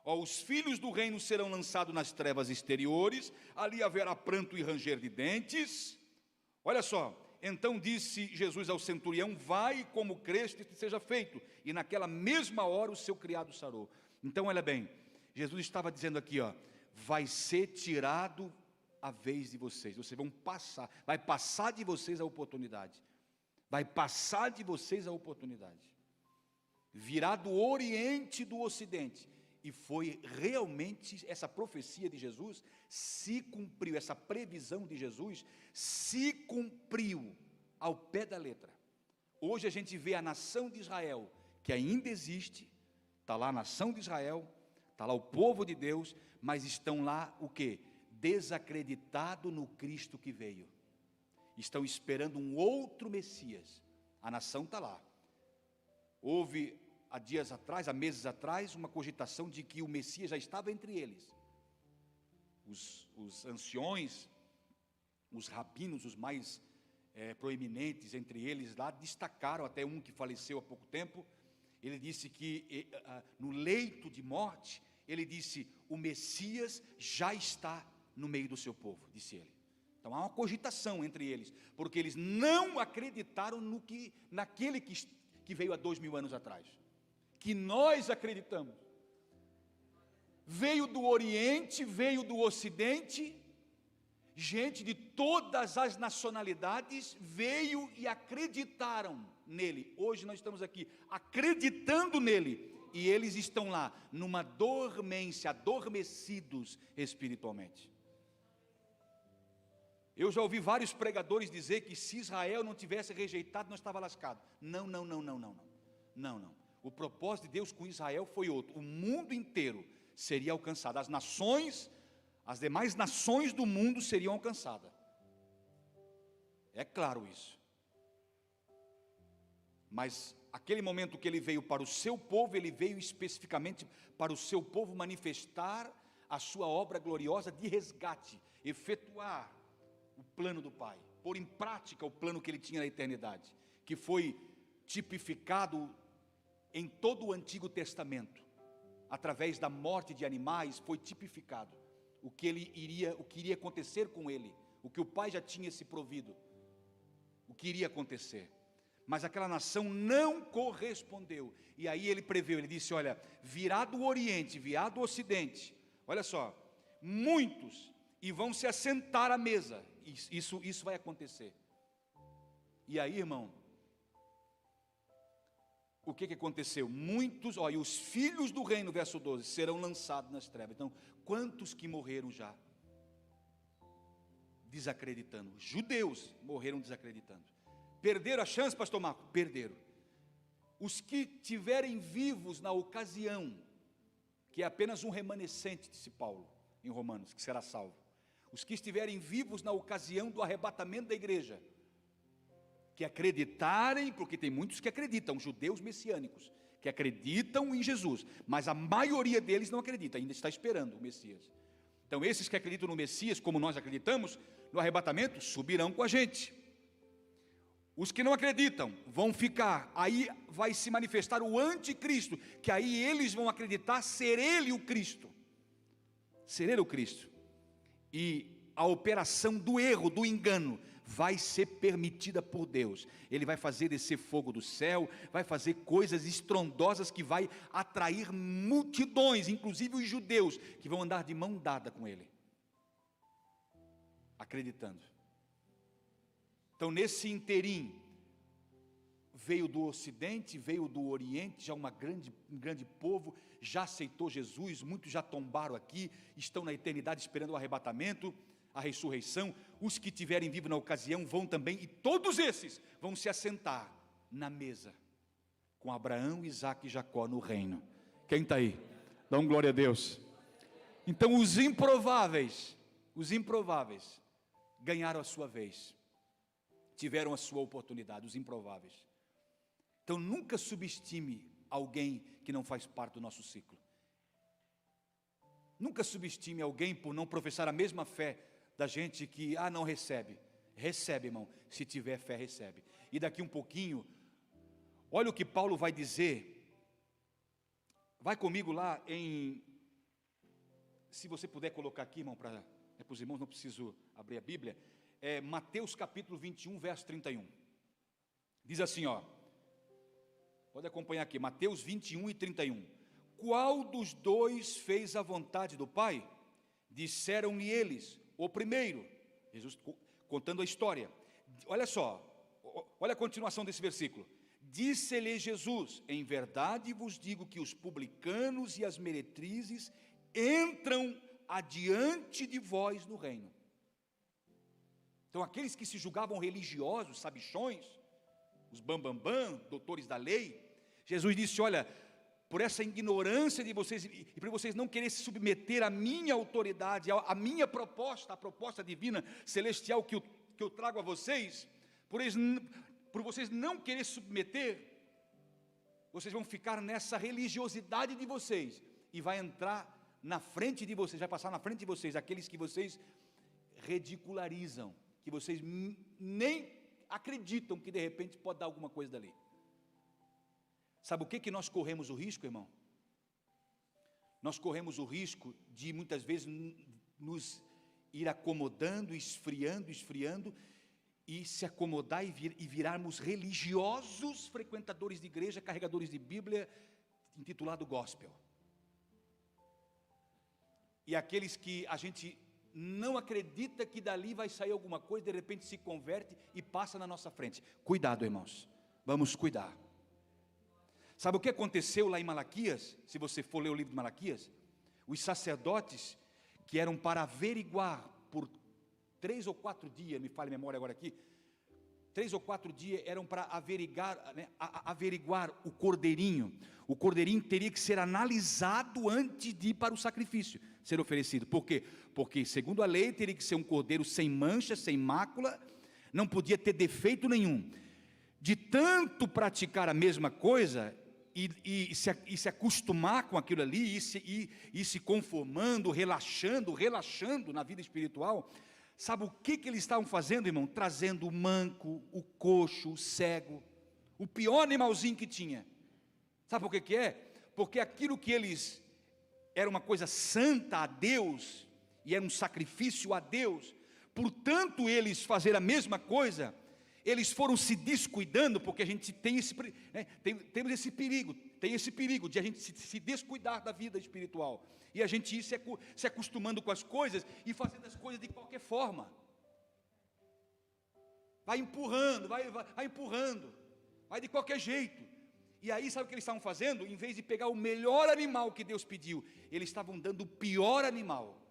Os filhos do reino serão lançados nas trevas exteriores, ali haverá pranto e ranger de dentes. Olha só, então disse Jesus ao centurião: vai, como creste, que seja feito. E naquela mesma hora o seu criado sarou. Então olha bem, Jesus estava dizendo aqui, vai ser tirado a vez de vocês vão passar, vai passar de vocês a oportunidade. Vai passar de vocês a oportunidade. Virá do Oriente e do Ocidente. E foi realmente essa profecia de Jesus se cumpriu, essa previsão de Jesus se cumpriu ao pé da letra. Hoje a gente vê a nação de Israel, que ainda existe, está lá a nação de Israel, está lá o povo de Deus, mas estão lá o quê? Desacreditado no Cristo que veio. Estão esperando um outro Messias. A nação está lá. Houve há meses atrás, uma cogitação de que o Messias já estava entre eles. Os anciões, os rabinos, os mais proeminentes entre eles lá, destacaram, até um que faleceu há pouco tempo, ele disse que no leito de morte, ele disse: o Messias já está no meio do seu povo, disse ele. Então há uma cogitação entre eles, porque eles não acreditaram naquele que veio há 2000 anos atrás, que nós acreditamos. Veio do Oriente, veio do Ocidente, gente de todas as nacionalidades veio e acreditaram nele. Hoje nós estamos aqui acreditando nele, e eles estão lá numa dormência, adormecidos espiritualmente. Eu já ouvi vários pregadores dizer que se Israel não tivesse rejeitado, não estava lascado. Não. O propósito de Deus com Israel foi outro. O mundo inteiro seria alcançado. As nações, as demais nações do mundo seriam alcançadas. É claro isso. Mas aquele momento que ele veio para o seu povo, ele veio especificamente para o seu povo manifestar a sua obra gloriosa de resgate, efetuar o plano do Pai, pôr em prática o plano que ele tinha na eternidade, que foi tipificado em todo o Antigo Testamento, através da morte de animais, foi tipificado o que iria acontecer com ele, o que o Pai já tinha se provido, o que iria acontecer. Mas aquela nação não correspondeu, e aí ele preveu, ele disse: olha, virá do Oriente, virá do Ocidente, olha só, muitos, e vão se assentar à mesa. Isso vai acontecer. E aí, irmão, o que aconteceu? Muitos, e os filhos do reino, verso 12, serão lançados nas trevas. Então, quantos que morreram já desacreditando? Judeus morreram desacreditando. Perderam a chance, pastor Marco? Perderam. Os que tiverem vivos na ocasião, que é apenas um remanescente, disse Paulo em Romanos, que será salvo. Os que estiverem vivos na ocasião do arrebatamento da igreja, que acreditarem, porque tem muitos que acreditam, judeus messiânicos, que acreditam em Jesus, mas a maioria deles não acredita, ainda está esperando o Messias. Então esses que acreditam no Messias, como nós acreditamos, no arrebatamento, subirão com a gente. Os que não acreditam vão ficar, aí vai se manifestar o anticristo, que aí eles vão acreditar ser ele o Cristo, ser ele o Cristo. E a operação do erro, do engano, vai ser permitida por Deus. Ele vai fazer descer fogo do céu, vai fazer coisas estrondosas que vai atrair multidões, inclusive os judeus, que vão andar de mão dada com ele, acreditando. Então nesse interim, veio do Ocidente, veio do Oriente, já um grande povo, já aceitou Jesus, muitos já tombaram aqui, estão na eternidade esperando o arrebatamento, a ressurreição. Os que tiverem vivo na ocasião vão também, e todos esses vão se assentar na mesa, com Abraão, Isaque e Jacó no reino. Quem está aí? Dá um glória a Deus. Então os improváveis ganharam a sua vez, tiveram a sua oportunidade, os improváveis. Então nunca subestime alguém que não faz parte do nosso ciclo. Nunca subestime alguém por não professar a mesma fé da gente que, não recebe. Recebe, irmão, se tiver fé, recebe. E daqui um pouquinho, Olha o que Paulo vai dizer. Vai comigo lá se você puder colocar aqui, irmão, para os irmãos, não preciso abrir a Bíblia. Mateus capítulo 21, verso 31. Diz assim, ó. Pode acompanhar aqui, Mateus 21 e 31. Qual dos dois fez a vontade do Pai? Disseram-lhe eles, o primeiro. Jesus contando a história. Olha só, olha a continuação desse versículo. Disse-lhe Jesus, em verdade vos digo que os publicanos e as meretrizes entram adiante de vós no reino. Então aqueles que se julgavam religiosos, sabichões, os bambambam, doutores da lei, Jesus disse, olha, por essa ignorância de vocês, e por vocês não quererem se submeter à minha autoridade, à minha proposta, à proposta divina, celestial que eu trago a vocês, por vocês não quererem se submeter, vocês vão ficar nessa religiosidade de vocês, e vai entrar na frente de vocês, vai passar na frente de vocês, aqueles que vocês ridicularizam, que vocês nem acreditam que de repente pode dar alguma coisa dali. Sabe o que nós corremos o risco, irmão? Nós corremos o risco de muitas vezes nos ir acomodando, esfriando, e se acomodar e virarmos religiosos, frequentadores de igreja, carregadores de Bíblia, intitulado gospel. E aqueles que a gente não acredita que dali vai sair alguma coisa, de repente se converte e passa na nossa frente. Cuidado, irmãos, vamos cuidar. Sabe o que aconteceu lá em Malaquias? Se você for ler o livro de Malaquias, os sacerdotes que eram para averiguar por 3 ou 4 dias, me falha a memória agora aqui, 3 ou 4 dias eram para averiguar o cordeirinho. O cordeirinho teria que ser analisado antes de ir para o sacrifício ser oferecido. Por quê? Porque segundo a lei teria que ser um cordeiro sem mancha, sem mácula, não podia ter defeito nenhum. De tanto praticar a mesma coisa e se acostumar com aquilo ali, e se conformando, relaxando na vida espiritual, sabe o que eles estavam fazendo, irmão? Trazendo o manco, o coxo, o cego, o pior animalzinho que tinha. Sabe por que é? Porque aquilo que eles era uma coisa santa a Deus, e era um sacrifício a Deus, portanto eles fazer a mesma coisa, eles foram se descuidando, porque a gente tem temos esse perigo de a gente se descuidar da vida espiritual, e a gente ir se acostumando com as coisas, e fazendo as coisas de qualquer forma, vai empurrando, vai de qualquer jeito. E aí sabe o que eles estavam fazendo? Em vez de pegar o melhor animal que Deus pediu, eles estavam dando o pior animal,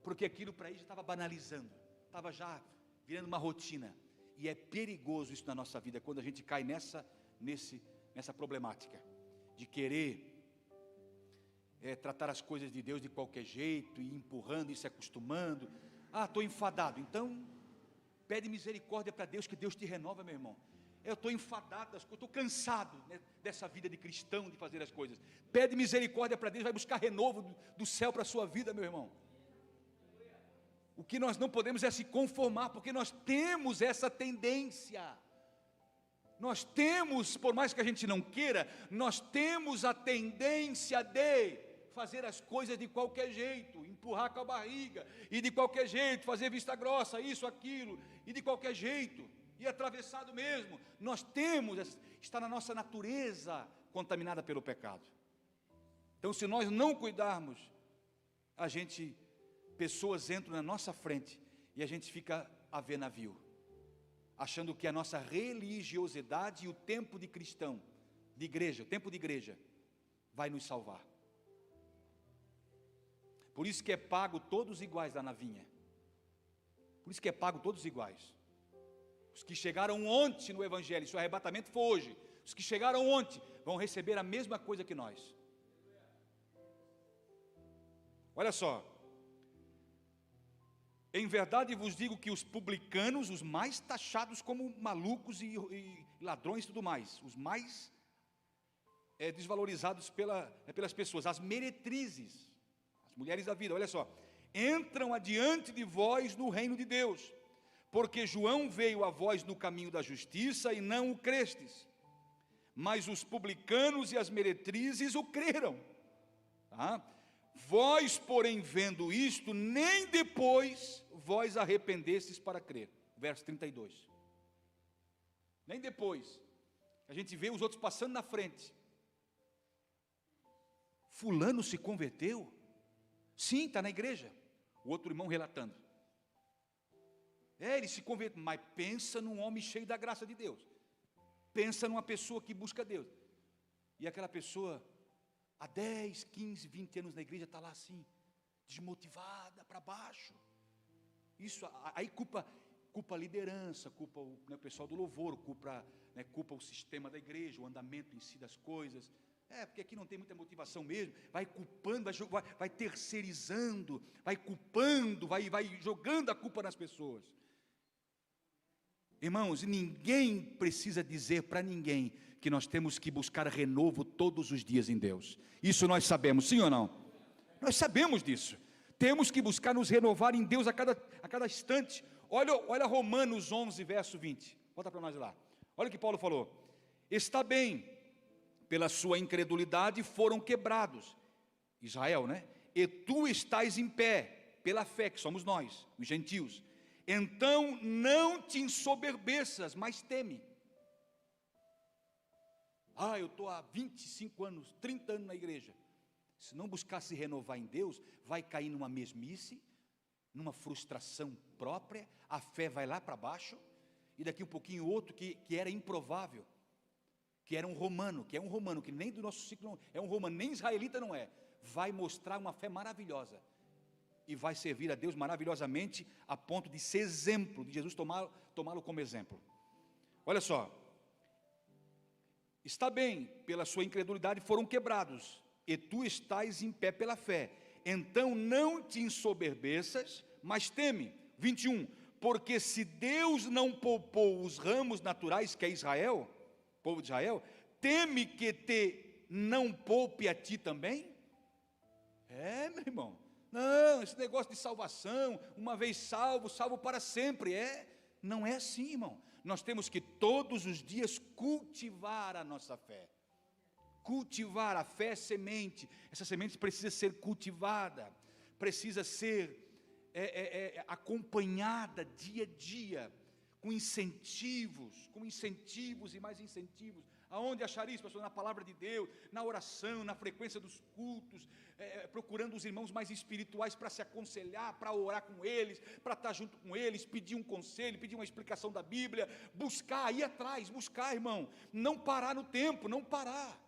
porque aquilo para eles já estava banalizando, estava já virando uma rotina. E é perigoso isso na nossa vida, quando a gente cai nessa problemática, de querer tratar as coisas de Deus de qualquer jeito, e empurrando e se acostumando. Estou enfadado, então pede misericórdia para Deus, que Deus te renova, meu irmão. Eu estou enfadado, eu estou cansado, né, dessa vida de cristão, de fazer as coisas. Pede misericórdia para Deus, vai buscar renovo do céu para a sua vida, meu irmão. O que nós não podemos é se conformar, porque nós temos essa tendência. Nós temos, por mais que a gente não queira, nós temos a tendência de fazer as coisas de qualquer jeito, empurrar com a barriga, e de qualquer jeito, fazer vista grossa, isso, aquilo, e de qualquer jeito, e atravessado mesmo. Nós temos, está na nossa natureza contaminada pelo pecado. Então, se nós não cuidarmos, pessoas entram na nossa frente e a gente fica a ver navio, achando que a nossa religiosidade e o tempo de cristão, de igreja, o tempo de igreja, vai nos salvar. Por isso que é pago todos iguais lá na vinha. Por isso que é pago todos iguais. Os que chegaram ontem no Evangelho, se o arrebatamento for hoje, os que chegaram ontem vão receber a mesma coisa que nós. Olha só. Em verdade vos digo que os publicanos, os mais taxados como malucos e ladrões e tudo mais, os mais desvalorizados pelas pessoas, as meretrizes, as mulheres da vida, olha só, entram adiante de vós no reino de Deus, porque João veio a vós no caminho da justiça e não o crestes, mas os publicanos e as meretrizes o creram. Tá? Vós, porém, vendo isto, nem depois vós arrependestes para crer. Verso 32. Nem depois. A gente vê os outros passando na frente. Fulano se converteu? Sim, está na igreja. O outro irmão relatando. Ele se converteu, mas pensa num homem cheio da graça de Deus. Pensa numa pessoa que busca Deus. E aquela pessoa, há 10, 15, 20 anos na igreja, está lá assim, desmotivada, para baixo. Isso, aí culpa a liderança, culpa o pessoal do louvor, culpa o sistema da igreja, o andamento em si das coisas. Porque aqui não tem muita motivação mesmo. Vai culpando, vai terceirizando, vai culpando, vai jogando a culpa nas pessoas. Irmãos, ninguém precisa dizer para ninguém que nós temos que buscar renovo todos os dias em Deus. Isso nós sabemos, sim ou não? Nós sabemos disso. Temos que buscar nos renovar em Deus a cada instante. Olha Romanos 11, verso 20. Bota para nós lá. Olha o que Paulo falou. Está bem, pela sua incredulidade foram quebrados. Israel, né? E tu estás em pé, pela fé, que somos nós, os gentios. Então não te ensoberbeças, mas teme. Eu estou há 25 anos, 30 anos na igreja. Se não buscar se renovar em Deus, vai cair numa mesmice, numa frustração própria, a fé vai lá para baixo, e daqui um pouquinho outro que era improvável, que era um romano, que nem do nosso ciclo, é um romano, nem israelita não é, vai mostrar uma fé maravilhosa, e vai servir a Deus maravilhosamente, a ponto de ser exemplo, de Jesus tomá-lo como exemplo. Olha só, está bem, pela sua incredulidade foram quebrados, e tu estás em pé pela fé, então não te ensoberbeças, mas teme. 21, porque se Deus não poupou os ramos naturais, que é Israel, povo de Israel, teme que te não poupe a ti também? Meu irmão, não, esse negócio de salvação, uma vez salvo para sempre, não é assim, irmão. Nós temos que todos os dias cultivar a nossa fé. Cultivar a fé é semente, essa semente precisa ser cultivada, precisa ser acompanhada dia a dia, com incentivos e mais incentivos. Aonde achar isso, pastor? Na palavra de Deus, na oração, na frequência dos cultos, procurando os irmãos mais espirituais para se aconselhar, para orar com eles, para estar junto com eles, pedir um conselho, pedir uma explicação da Bíblia, buscar, ir atrás, buscar, irmão, não parar no tempo, não parar.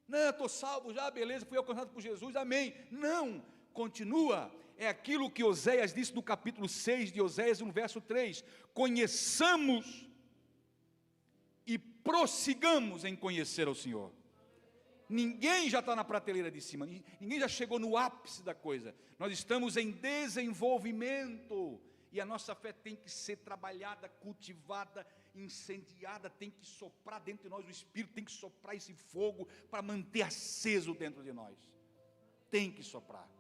Não, estou salvo já, beleza, fui alcançado por Jesus, amém. Não, continua. É aquilo que Oséias disse no capítulo 6 de Oséias, no verso 3, conheçamos e prossigamos em conhecer ao Senhor. Ninguém já está na prateleira de cima, ninguém já chegou no ápice da coisa, nós estamos em desenvolvimento, e a nossa fé tem que ser trabalhada, cultivada, incendiada, tem que soprar dentro de nós, o Espírito tem que soprar esse fogo, para manter aceso dentro de nós, tem que soprar,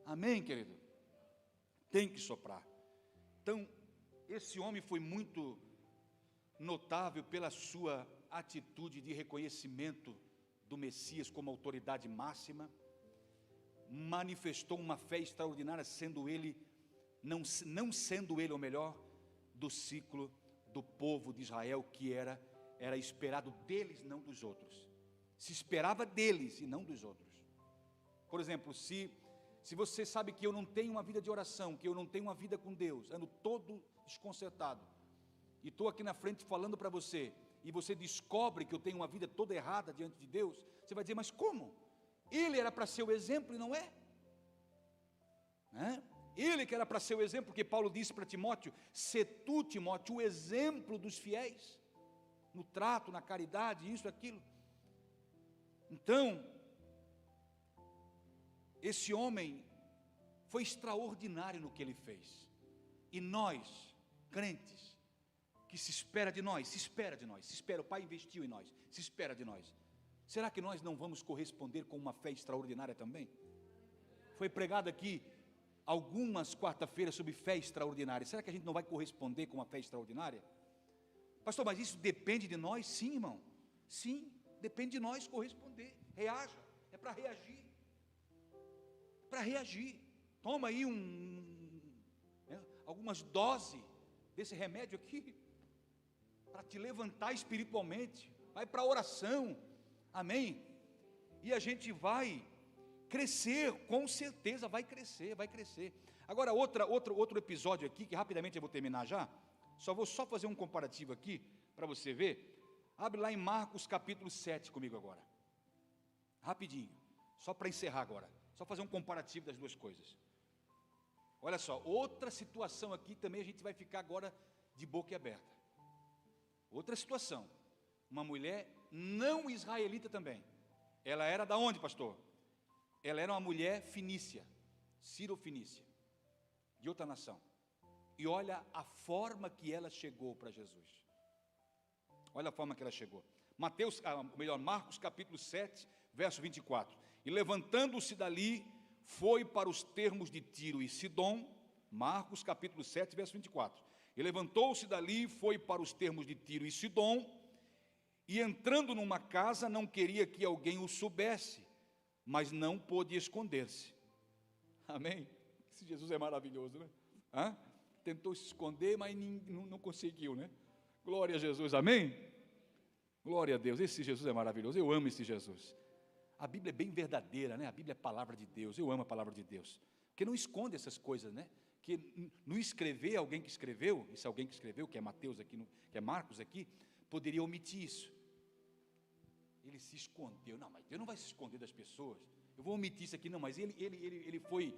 amém, querido? Tem que soprar. Então, esse homem foi muito notável pela sua atitude de reconhecimento do Messias como autoridade máxima, manifestou uma fé extraordinária, sendo ele, não sendo ele o melhor do ciclo do povo de Israel, que era esperado deles, não dos outros, se esperava deles e não dos outros. Por exemplo, se você sabe que eu não tenho uma vida de oração, que eu não tenho uma vida com Deus, ando todo desconcertado, e estou aqui na frente falando para você, e você descobre que eu tenho uma vida toda errada diante de Deus, você vai dizer, mas como? Ele era para ser o exemplo e não é? Ele que era para ser o exemplo, porque Paulo disse para Timóteo, se tu, Timóteo, o exemplo dos fiéis, no trato, na caridade, isso, aquilo. Então, esse homem foi extraordinário no que ele fez, e nós, crentes, que se espera de nós, o Pai investiu em nós, se espera de nós, será que nós não vamos corresponder com uma fé extraordinária também? Foi pregado aqui algumas quarta-feiras sobre fé extraordinária, será que a gente não vai corresponder com uma fé extraordinária? Pastor, mas isso depende de nós? Sim, irmão, Sim, depende de nós corresponder. Reaja, é para reagir. Para reagir. Toma aí algumas doses desse remédio aqui, para te levantar espiritualmente. Vai para a oração, amém? E a gente vai crescer, com certeza vai crescer, vai crescer. Agora outro episódio aqui, que rapidamente eu vou terminar já, vou fazer um comparativo aqui, para você ver. Abre lá em Marcos capítulo 7 comigo agora, rapidinho, só para encerrar agora, só fazer um comparativo das duas coisas. Olha só, outra situação aqui também a gente vai ficar agora de boca aberta. Outra situação, uma mulher não israelita também. Ela era da onde, pastor? Ela era uma mulher fenícia, Ciro-fenícia, de outra nação. E olha a forma que ela chegou para Jesus. Olha a forma que ela chegou. Marcos capítulo 7, verso 24. E levantando-se dali, foi para os termos de Tiro e Sidom. Marcos capítulo 7, verso 24. E levantou-se dali, foi para os termos de Tiro e Sidom, e entrando numa casa, não queria que alguém o soubesse, mas não pôde esconder-se. Amém? Esse Jesus é maravilhoso, né? Tentou se esconder, mas não conseguiu, né? Glória a Jesus, amém? Glória a Deus, esse Jesus é maravilhoso, eu amo esse Jesus. A Bíblia é bem verdadeira, né? A Bíblia é a palavra de Deus, eu amo a palavra de Deus, porque não esconde essas coisas, né? Que no escrever, alguém que escreveu, esse alguém que escreveu, que é Mateus aqui, que é Marcos aqui, poderia omitir isso. Ele se escondeu, não, mas Deus não vai se esconder das pessoas, eu vou omitir isso aqui, não, mas ele foi,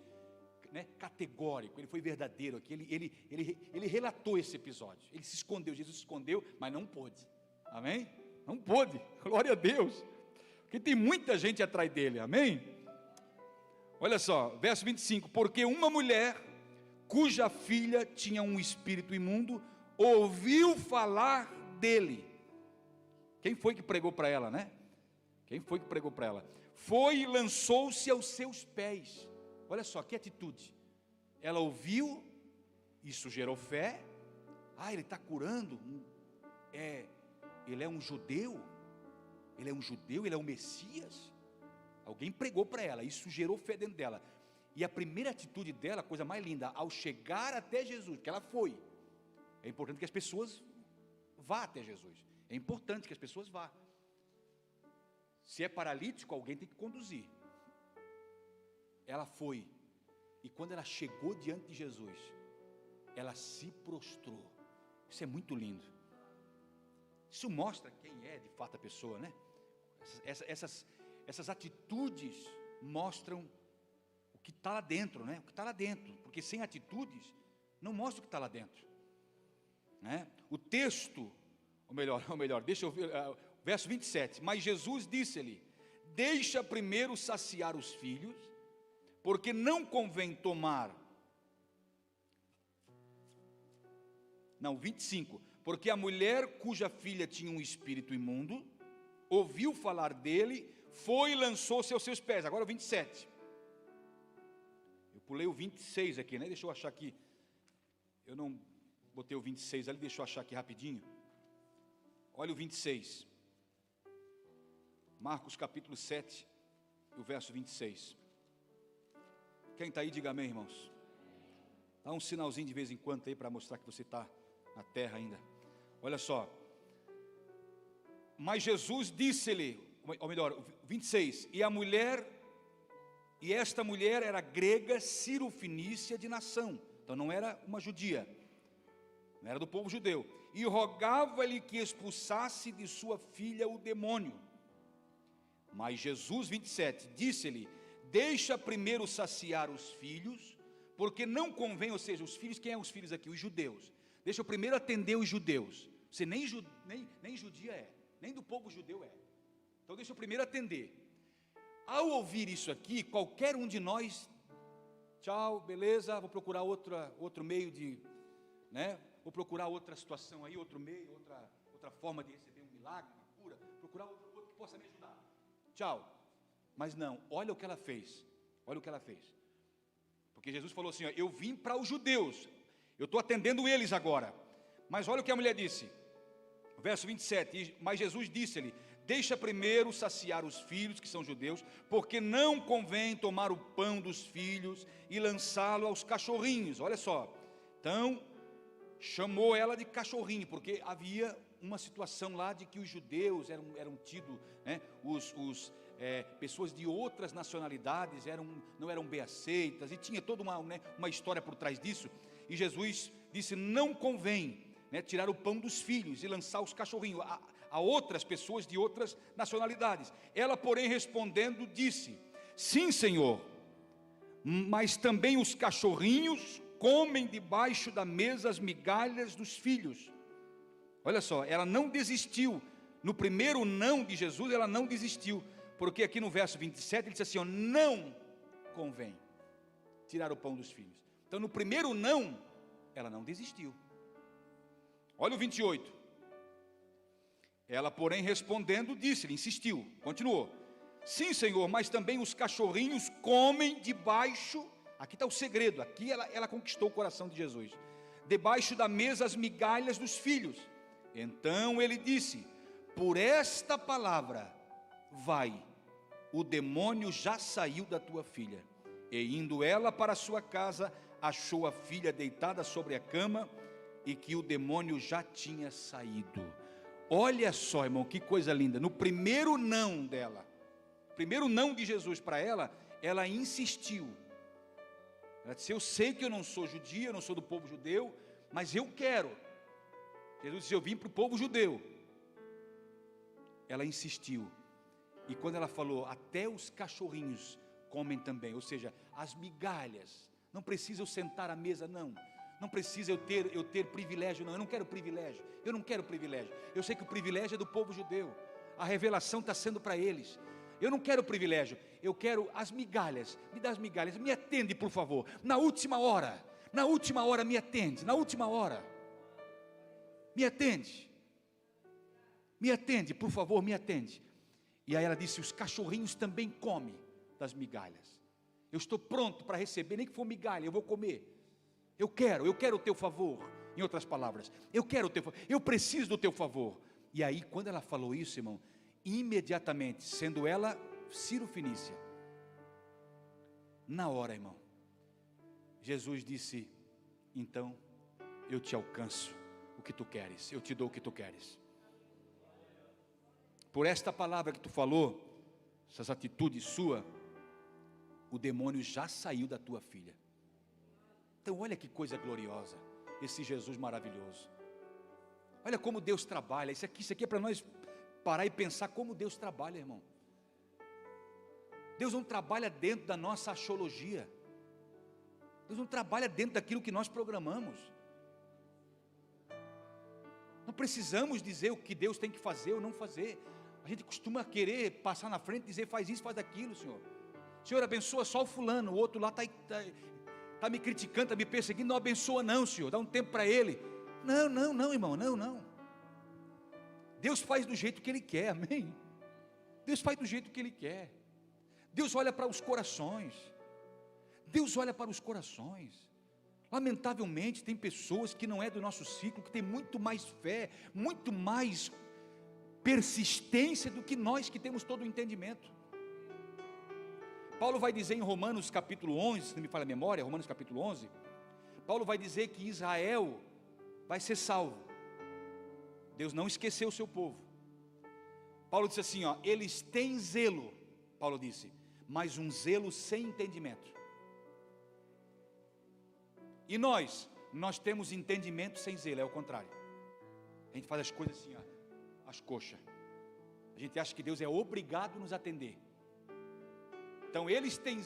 né, categórico, ele foi verdadeiro aqui, ele relatou esse episódio, ele se escondeu, Jesus se escondeu, mas não pôde, amém? Não pôde, glória a Deus, porque tem muita gente atrás dele, amém? Olha só, verso 25, porque uma mulher, cuja filha tinha um espírito imundo, ouviu falar dele. Quem foi que pregou para ela, né? Quem foi que pregou para ela? Foi e lançou-se aos seus pés. Olha só, que atitude. Ela ouviu, isso gerou fé. Ele está curando. Ele é um judeu. Ele é o Messias. Alguém pregou para ela, isso gerou fé dentro dela. E a primeira atitude dela, a coisa mais linda, ao chegar até Jesus, que ela foi. É importante que as pessoas vá até Jesus. É importante que as pessoas vá. Se é paralítico, alguém tem que conduzir. Ela foi. E quando ela chegou diante de Jesus, ela se prostrou. Isso é muito lindo. Isso mostra quem é de fato a pessoa, né? Essas atitudes mostram o que está lá dentro, né? O que está lá dentro. Porque sem atitudes, não mostra o que está lá dentro, né? O texto, ou melhor, deixa eu ver, verso 27, mas Jesus disse-lhe, deixa primeiro saciar os filhos, porque não convém tomar, 25, porque a mulher cuja filha tinha um espírito imundo, ouviu falar dele, foi e lançou-se aos seus pés. Agora o 27, eu pulei o 26 aqui, né? Deixa eu achar aqui, eu não botei o 26 ali, deixa eu achar aqui rapidinho. Olha o 26, Marcos capítulo 7, o verso 26. Quem está aí, diga amém, irmãos. Dá um sinalzinho de vez em quando aí, para mostrar que você está na terra ainda. Olha só, mas Jesus disse-lhe, ou melhor, 26, e esta mulher era grega, Ciro-fenícia de nação, então não era uma judia, não era do povo judeu, e rogava-lhe que expulsasse de sua filha o demônio. Mas Jesus, 27, disse-lhe, deixa primeiro saciar os filhos, porque não convém, ou seja, os filhos, quem é os filhos aqui? Os judeus. Deixa eu primeiro atender os judeus. Você nem judia é, nem do povo judeu é. Então deixa eu primeiro atender. Ao ouvir isso aqui, qualquer um de nós, tchau, beleza, vou procurar outro meio de, né? Vou procurar outra situação aí, outro meio, outra forma de receber um milagre, uma cura, procurar outro que possa me ajudar. Tchau. Mas não, olha o que ela fez. Olha o que ela fez. Porque Jesus falou assim, eu vim para os judeus, eu estou atendendo eles agora. Mas olha o que a mulher disse. Verso 27, mas Jesus disse-lhe, deixa primeiro saciar os filhos, que são judeus, porque não convém tomar o pão dos filhos e lançá-lo aos cachorrinhos. Olha só, então chamou ela de cachorrinho, porque havia uma situação lá de que os judeus eram tidos, né, pessoas de outras nacionalidades não eram bem aceitas, e tinha toda uma história por trás disso. E Jesus disse: não convém, né, tirar o pão dos filhos e lançar os cachorrinhos a outras pessoas de outras nacionalidades. Ela, porém, respondendo, disse: sim, Senhor, mas também os cachorrinhos comem debaixo da mesa as migalhas dos filhos. Olha só, ela não desistiu. No primeiro não de Jesus, ela não desistiu, porque aqui no verso 27 ele disse assim: ó, não convém tirar o pão dos filhos. Então no primeiro não, ela não desistiu. Olha o 28. Ela, porém, respondendo, disse-lhe, insistiu, continuou: sim, Senhor, mas também os cachorrinhos comem debaixo. Aqui está o segredo, aqui ela conquistou o coração de Jesus. Debaixo da mesa as migalhas dos filhos. Então ele disse: por esta palavra, vai, o demônio já saiu da tua filha. E indo ela para a sua casa, achou a filha deitada sobre a cama, e que o demônio já tinha saído. Olha só, irmão, que coisa linda. No primeiro não dela, primeiro não de Jesus para ela, ela insistiu. Ela disse: eu sei que eu não sou judia, eu não sou do povo judeu, mas eu quero. Jesus disse: eu vim para o povo judeu. Ela insistiu. E quando ela falou: até os cachorrinhos comem também, ou seja, as migalhas, não precisa eu sentar à mesa, não precisa eu ter privilégio, não, eu não quero privilégio, eu sei que o privilégio é do povo judeu, a revelação está sendo para eles, eu não quero privilégio, eu quero as migalhas, me dá as migalhas, me atende por favor, na última hora me atende, na última hora, me atende, por favor, me atende. E aí ela disse: os cachorrinhos também comem das migalhas, eu estou pronto para receber, nem que for migalha, eu vou comer. Eu quero o teu favor. Em outras palavras, eu quero o teu favor, eu preciso do teu favor. E aí quando ela falou isso, irmão, imediatamente, sendo ela Ciro-fenícia, na hora, irmão, Jesus disse: então eu te alcanço o que tu queres, eu te dou o que tu queres. Por esta palavra que tu falou, essas atitudes sua, o demônio já saiu da tua filha. Então olha que coisa gloriosa, esse Jesus maravilhoso. Olha como Deus trabalha. Isso aqui é para nós parar e pensar como Deus trabalha, irmão. Deus não trabalha dentro da nossa axiologia. Deus não trabalha dentro daquilo que nós programamos. Não precisamos dizer o que Deus tem que fazer ou não fazer. A gente costuma querer passar na frente e dizer: faz isso, faz aquilo, Senhor. Senhor, abençoa só o fulano, o outro lá está me criticando, está me perseguindo, não abençoa não, Senhor, dá um tempo para ele. Não, irmão, não. Deus faz do jeito que Ele quer, amém? Deus faz do jeito que Ele quer. Deus olha para os corações. Lamentavelmente tem pessoas que não é do nosso ciclo, que tem muito mais fé, muito mais persistência do que nós que temos todo o entendimento. Paulo vai dizer em Romanos capítulo 11, se não me falha a memória, Romanos capítulo 11, Paulo vai dizer que Israel vai ser salvo. Deus não esqueceu o seu povo. Paulo disse assim, ó: eles têm zelo, Paulo disse, mas um zelo sem entendimento. E nós temos entendimento sem zelo, é o contrário. A gente faz as coisas assim, ó, as coxas. A gente acha que Deus é obrigado a nos atender. Então eles têm